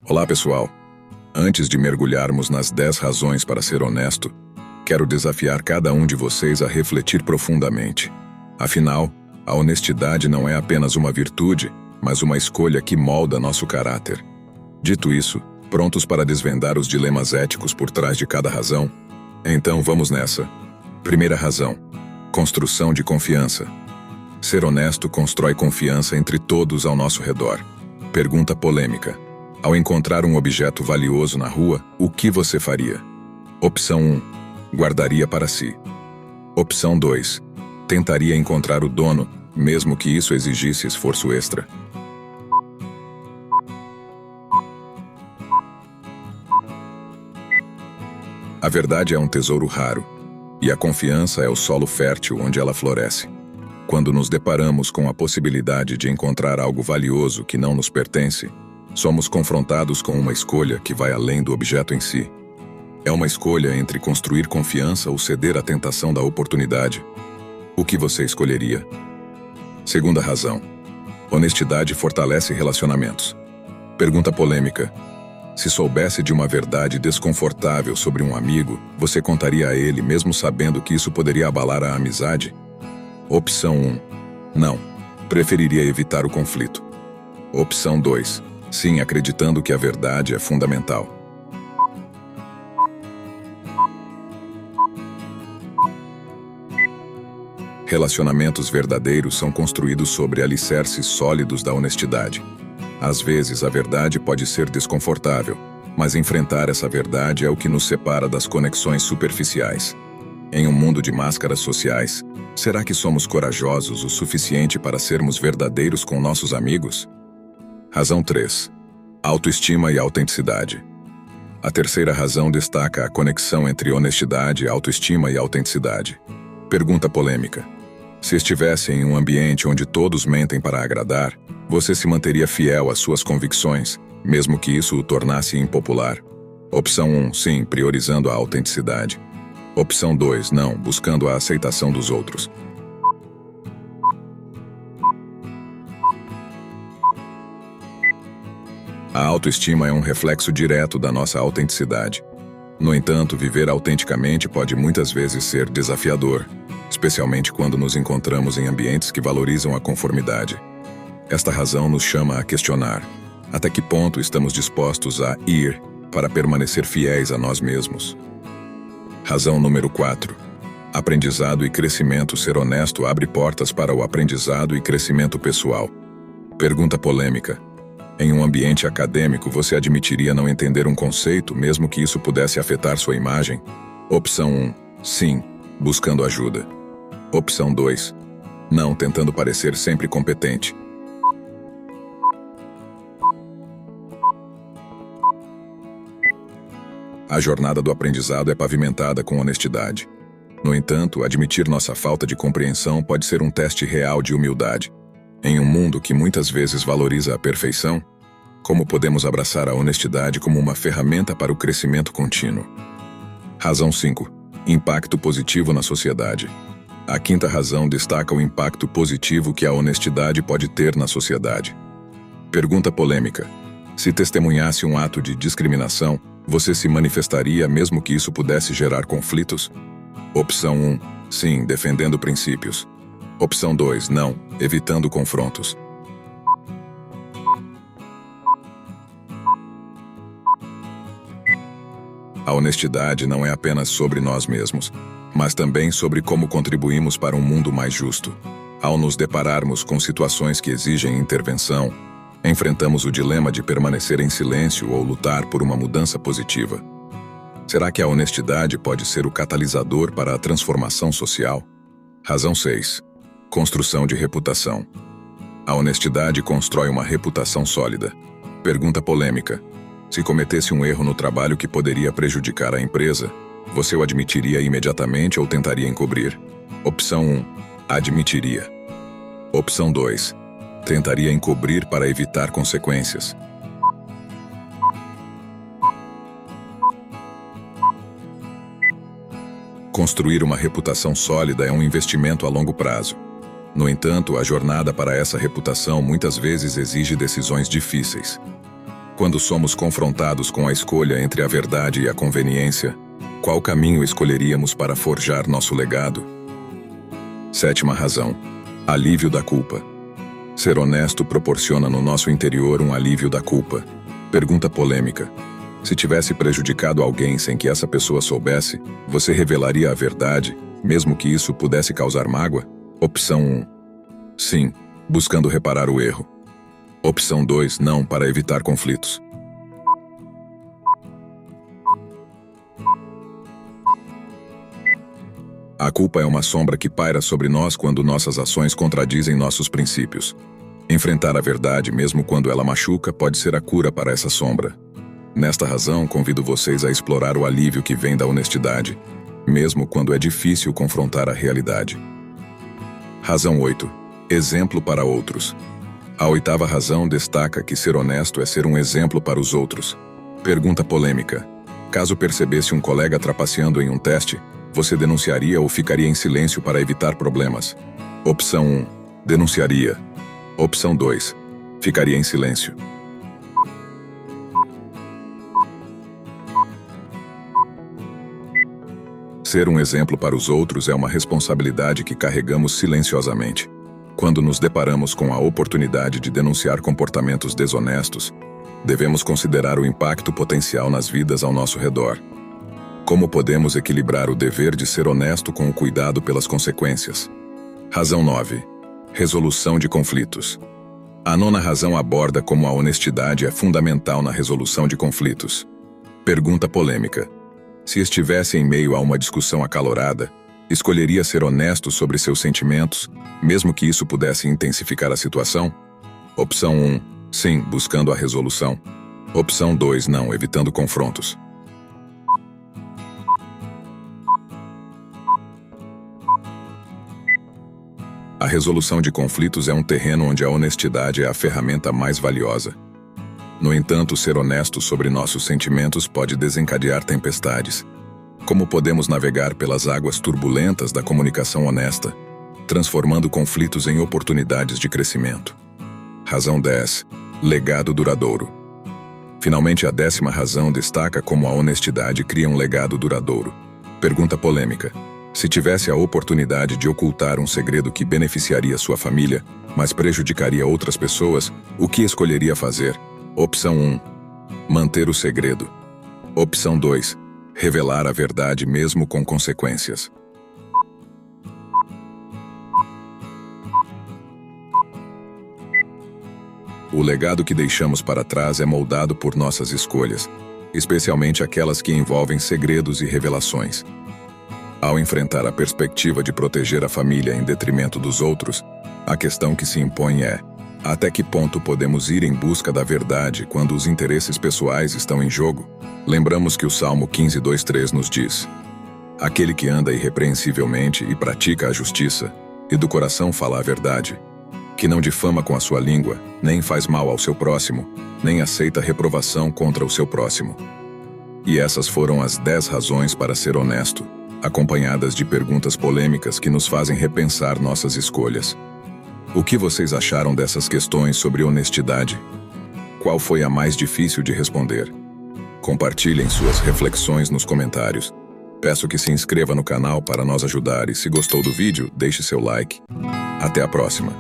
Olá, pessoal. Antes de mergulharmos nas 10 razões para ser honesto, quero desafiar cada um de vocês a refletir profundamente. Afinal, a honestidade não é apenas uma virtude, mas uma escolha que molda nosso caráter. Dito isso, prontos para desvendar os dilemas éticos por trás de cada razão? Então vamos nessa. Primeira razão: construção de confiança. Ser honesto constrói confiança entre todos ao nosso redor. Pergunta polêmica: ao encontrar um objeto valioso na rua, o que você faria? Opção 1: guardaria para si. Opção 2: tentaria encontrar o dono, mesmo que isso exigisse esforço extra. A verdade é um tesouro raro, e a confiança é o solo fértil onde ela floresce. Quando nos deparamos com a possibilidade de encontrar algo valioso que não nos pertence, somos confrontados com uma escolha que vai além do objeto em si. É uma escolha entre construir confiança ou ceder à tentação da oportunidade. O que você escolheria? Segunda razão: honestidade fortalece relacionamentos. Pergunta polêmica: se soubesse de uma verdade desconfortável sobre um amigo, você contaria a ele mesmo sabendo que isso poderia abalar a amizade? Opção 1: não. Preferiria evitar o conflito. Opção 2: sim, acreditando que a verdade é fundamental. Relacionamentos verdadeiros são construídos sobre alicerces sólidos da honestidade. Às vezes, a verdade pode ser desconfortável, mas enfrentar essa verdade é o que nos separa das conexões superficiais. Em um mundo de máscaras sociais, será que somos corajosos o suficiente para sermos verdadeiros com nossos amigos? Razão 3: autoestima e autenticidade. A terceira razão destaca a conexão entre honestidade, autoestima e autenticidade. Pergunta polêmica: se estivesse em um ambiente onde todos mentem para agradar, você se manteria fiel às suas convicções, mesmo que isso o tornasse impopular? Opção 1: sim, priorizando a autenticidade. Opção 2: não, buscando a aceitação dos outros. A autoestima é um reflexo direto da nossa autenticidade. No entanto, viver autenticamente pode muitas vezes ser desafiador, especialmente quando nos encontramos em ambientes que valorizam a conformidade. Esta razão nos chama a questionar: até que ponto estamos dispostos a ir para permanecer fiéis a nós mesmos? Razão número 4: aprendizado e crescimento. Ser honesto abre portas para o aprendizado e crescimento pessoal. Pergunta polêmica: em um ambiente acadêmico, você admitiria não entender um conceito, mesmo que isso pudesse afetar sua imagem? Opção 1: sim, buscando ajuda. Opção 2: não, tentando parecer sempre competente. A jornada do aprendizado é pavimentada com honestidade. No entanto, admitir nossa falta de compreensão pode ser um teste real de humildade. Em um mundo que muitas vezes valoriza a perfeição, como podemos abraçar a honestidade como uma ferramenta para o crescimento contínuo? Razão 5: impacto positivo na sociedade. A quinta razão destaca o impacto positivo que a honestidade pode ter na sociedade. Pergunta polêmica: se testemunhasse um ato de discriminação, você se manifestaria mesmo que isso pudesse gerar conflitos? Opção 1: sim, defendendo princípios. Opção 2: não, evitando confrontos. A honestidade não é apenas sobre nós mesmos, mas também sobre como contribuímos para um mundo mais justo. Ao nos depararmos com situações que exigem intervenção, enfrentamos o dilema de permanecer em silêncio ou lutar por uma mudança positiva. Será que a honestidade pode ser o catalisador para a transformação social? Razão 6: construção de reputação. A honestidade constrói uma reputação sólida. Pergunta polêmica: se cometesse um erro no trabalho que poderia prejudicar a empresa, você o admitiria imediatamente ou tentaria encobrir? Opção 1: admitiria. Opção 2: tentaria encobrir para evitar consequências. Construir uma reputação sólida é um investimento a longo prazo. No entanto, a jornada para essa reputação muitas vezes exige decisões difíceis. Quando somos confrontados com a escolha entre a verdade e a conveniência, qual caminho escolheríamos para forjar nosso legado? Sétima razão: alívio da culpa. Ser honesto proporciona no nosso interior um alívio da culpa. Pergunta polêmica: se tivesse prejudicado alguém sem que essa pessoa soubesse, você revelaria a verdade, mesmo que isso pudesse causar mágoa? Opção 1: sim, buscando reparar o erro. Opção 2: não, para evitar conflitos. A culpa é uma sombra que paira sobre nós quando nossas ações contradizem nossos princípios. Enfrentar a verdade, mesmo quando ela machuca, pode ser a cura para essa sombra. Nesta razão, convido vocês a explorar o alívio que vem da honestidade, mesmo quando é difícil confrontar a realidade. Razão 8: exemplo para outros. A oitava razão destaca que ser honesto é ser um exemplo para os outros. Pergunta polêmica: caso percebesse um colega trapaceando em um teste, você denunciaria ou ficaria em silêncio para evitar problemas? Opção 1: denunciaria. Opção 2: ficaria em silêncio. Ser um exemplo para os outros é uma responsabilidade que carregamos silenciosamente. Quando nos deparamos com a oportunidade de denunciar comportamentos desonestos, devemos considerar o impacto potencial nas vidas ao nosso redor. Como podemos equilibrar o dever de ser honesto com o cuidado pelas consequências? Razão 9: resolução de conflitos. A nona razão aborda como a honestidade é fundamental na resolução de conflitos. Pergunta polêmica: se estivesse em meio a uma discussão acalorada, escolheria ser honesto sobre seus sentimentos, mesmo que isso pudesse intensificar a situação? Opção 1: sim, buscando a resolução. Opção 2: não, evitando confrontos. A resolução de conflitos é um terreno onde a honestidade é a ferramenta mais valiosa. No entanto, ser honesto sobre nossos sentimentos pode desencadear tempestades. Como podemos navegar pelas águas turbulentas da comunicação honesta, transformando conflitos em oportunidades de crescimento? Razão 10: legado duradouro. Finalmente, a 10ª razão destaca como a honestidade cria um legado duradouro. Pergunta polêmica: se tivesse a oportunidade de ocultar um segredo que beneficiaria sua família, mas prejudicaria outras pessoas, o que escolheria fazer? Opção 1: manter o segredo. Opção 2: revelar a verdade mesmo com consequências. O legado que deixamos para trás é moldado por nossas escolhas, especialmente aquelas que envolvem segredos e revelações. Ao enfrentar a perspectiva de proteger a família em detrimento dos outros, a questão que se impõe é: até que ponto podemos ir em busca da verdade quando os interesses pessoais estão em jogo? Lembramos que o Salmo 15:2-3 nos diz: aquele que anda irrepreensivelmente e pratica a justiça, e do coração fala a verdade, que não difama com a sua língua, nem faz mal ao seu próximo, nem aceita reprovação contra o seu próximo. E essas foram as 10 razões para ser honesto, acompanhadas de perguntas polêmicas que nos fazem repensar nossas escolhas. O que vocês acharam dessas questões sobre honestidade? Qual foi a mais difícil de responder? Compartilhem suas reflexões nos comentários. Peço que se inscreva no canal para nos ajudar e, se gostou do vídeo, deixe seu like. Até a próxima!